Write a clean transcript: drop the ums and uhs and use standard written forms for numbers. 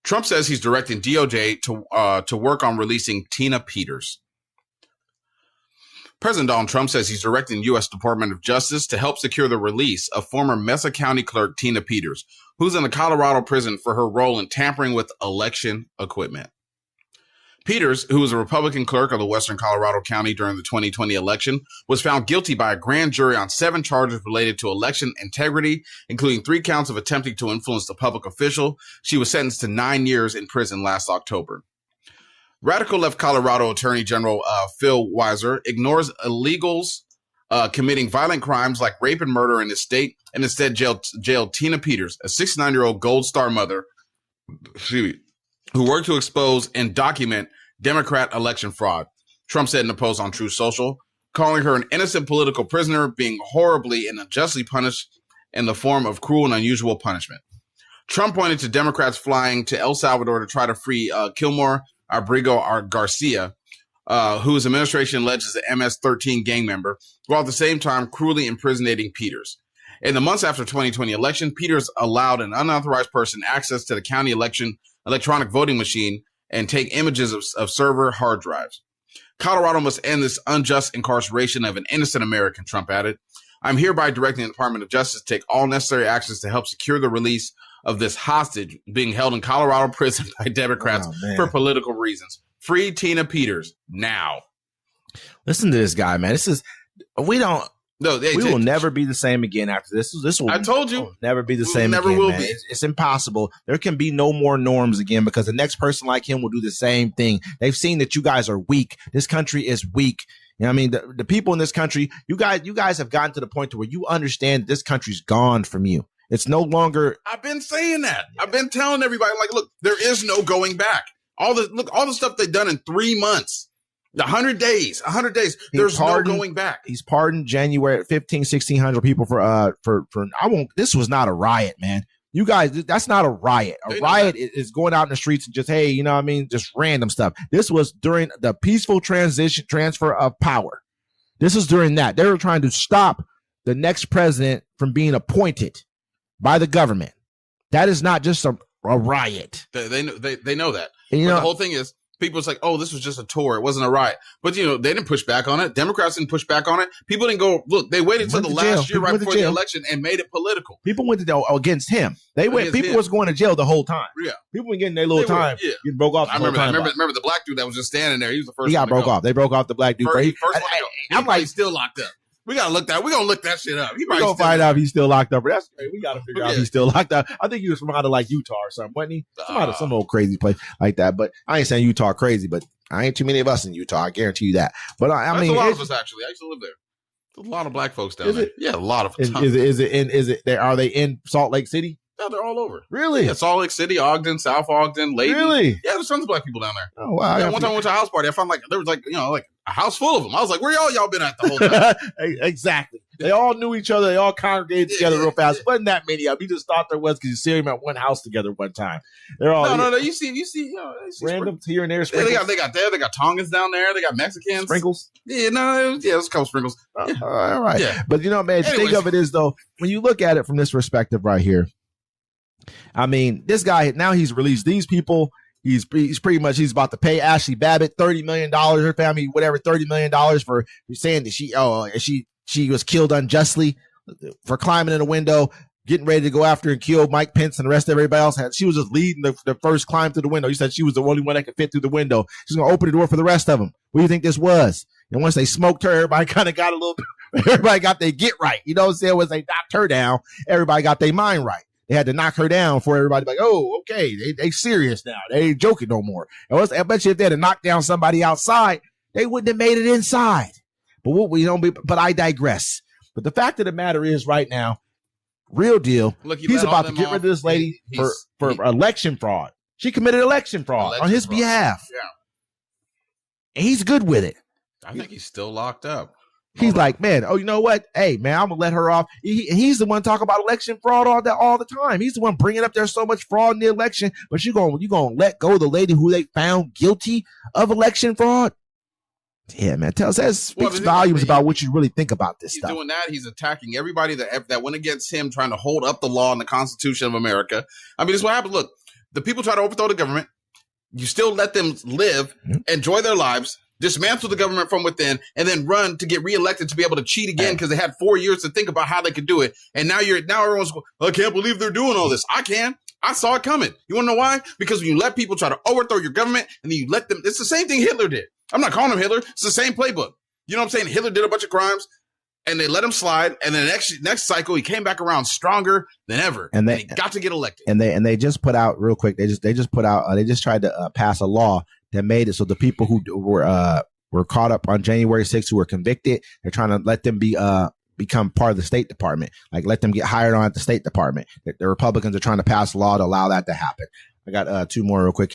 Trump says he's directing DOJ to work on releasing Tina Peters. President Donald Trump says he's directing the U.S. Department of Justice to help secure the release of former Mesa County clerk Tina Peters, who's in a Colorado prison for her role in tampering with election equipment. Peters, who was a Republican clerk of the Western Colorado County during the 2020 election, was found guilty by a grand jury on 7 charges related to election integrity, including 3 counts of attempting to influence the public official. She was sentenced to 9 years in prison last October. Radical left Colorado Attorney General Phil Weiser ignores illegals committing violent crimes like rape and murder in his state and instead jailed Tina Peters, a 69-year-old Gold Star mother who worked to expose and document Democrat election fraud, Trump said in a post on Truth Social, calling her an innocent political prisoner being horribly and unjustly punished in the form of cruel and unusual punishment. Trump pointed to Democrats flying to El Salvador to try to free Kilmore Abrigo Garcia, whose administration alleges an MS-13 gang member, while at the same time cruelly imprisoning Peters. In the months after 2020 election, Peters allowed an unauthorized person access to the county election electronic voting machine and take images of server hard drives. Colorado must end this unjust incarceration of an innocent American, Trump added. I'm hereby directing the Department of Justice to take all necessary actions to help secure the release of this hostage being held in Colorado prison by Democrats for political reasons. Free Tina Peters now. Listen to this guy, man. We will never be the same again after this. I told you, never be the same. Never again, will man. It's impossible. There can be no more norms again because the next person like him will do the same thing. They've seen that you guys are weak. This country is weak. You know what I mean? The people in this country, you guys have gotten to the point to where you understand this country's gone from you. It's no longer. I've been saying that. I've been telling everybody, like, look, there is no going back. All the stuff they've done in 3 months, 100 days. There's no going back. He's pardoned January 1,600 people this was not a riot, man. You guys, that's not a riot. A riot is going out in the streets and just, hey, you know what I mean? Just random stuff. This was during the peaceful transfer of power. This is during that. They were trying to stop the next president from being appointed by the government. That is not just a riot. They know that. And, the whole thing is, people was like, oh, this was just a tour. It wasn't a riot. But, they didn't push back on it. Democrats didn't push back on it. People didn't go, look, they waited until the last year right before the election and made it political. People went to jail against him. People was going to jail the whole time. Yeah. People were getting their little time. Yeah. Getting broke off. I remember the black dude that was just standing there. He was the first. He got broke off. They broke off the black dude. I'm like, he's still locked up. We gotta look that. We gonna look that shit up. We gonna find out if he's still locked up. That's great. We gotta figure out if he's still locked up. I think he was from out of like Utah or something, wasn't he? Some old crazy place like that. But I ain't saying Utah crazy, but I ain't too many of us in Utah. I guarantee you that. But I mean, a lot of us actually. I used to live there. There's a lot of black folks down there. Yeah, a lot of. Are they in Salt Lake City? Yeah, they're all over. Really? Yeah, Salt Lake City, Ogden, South Ogden, Lady. Really? Yeah, there's tons of black people down there. Oh wow! Yeah, one time I went to a house party. I found there was a house full of them. I was like, where y'all been at the whole time? Exactly. They all knew each other. They all congregated together real fast. Wasn't that many of them. You just thought there was because you see them at one house together one time. They're all no. You see, random here and there. Yeah, they got Tongans down there. They got Mexicans. Sprinkles. Yeah, there's a couple sprinkles. All right. Yeah. But man, the thing of it is though, when you look at it from this perspective right here, I mean, this guy now he's released these people. He's pretty much he's about to pay Ashley Babbitt $30 million, her family, whatever, $30 million for saying that she was killed unjustly for climbing in a window, getting ready to go after and kill Mike Pence and the rest of everybody else. She was just leading the first climb through the window. You said she was the only one that could fit through the window. She's going to open the door for the rest of them. What do you think this was? And once they smoked her, everybody kind of got everybody got their get right. You know what I'm saying? Once they knocked her down, everybody got their mind right. They had to knock her down for everybody to be like, oh, okay, they serious now. They ain't joking no more. I bet you if they had to knock down somebody outside, they wouldn't have made it inside. But I digress. But the fact of the matter is right now, real deal, he's about to get rid of this lady for election fraud. She committed election fraud on his behalf. Yeah. And he's good with it. I think he's still locked up. He's like, man, oh, you know what? Hey, man, I'm going to let her off. He's the one talking about election fraud all the time. He's the one bringing up there's so much fraud in the election, but you going to let go of the lady who they found guilty of election fraud? Yeah, man, that speaks volumes about what you really think about this stuff. He's doing that. He's attacking everybody that went against him, trying to hold up the law and the Constitution of America. I mean, this is what happened. Look, The people try to overthrow the government. You still let them live, enjoy their lives, dismantle the government from within, and then run to get reelected to be able to cheat again because they had 4 years to think about how they could do it. And now everyone's going, I can't believe they're doing all this. I can. I saw it coming. You want to know why? Because when you let people try to overthrow your government and then you let them, it's the same thing Hitler did. I'm not calling him Hitler. It's the same playbook. You know what I'm saying? Hitler did a bunch of crimes and they let him slide. And then next cycle, he came back around stronger than ever. And he got to get elected. And they just put out real quick. They just tried to pass a law that made it so the people who were caught up on January 6th who were convicted, they're trying to let them become part of the State Department, like let them get hired on at the State Department. The Republicans are trying to pass a law to allow that to happen. I got 2 more real quick.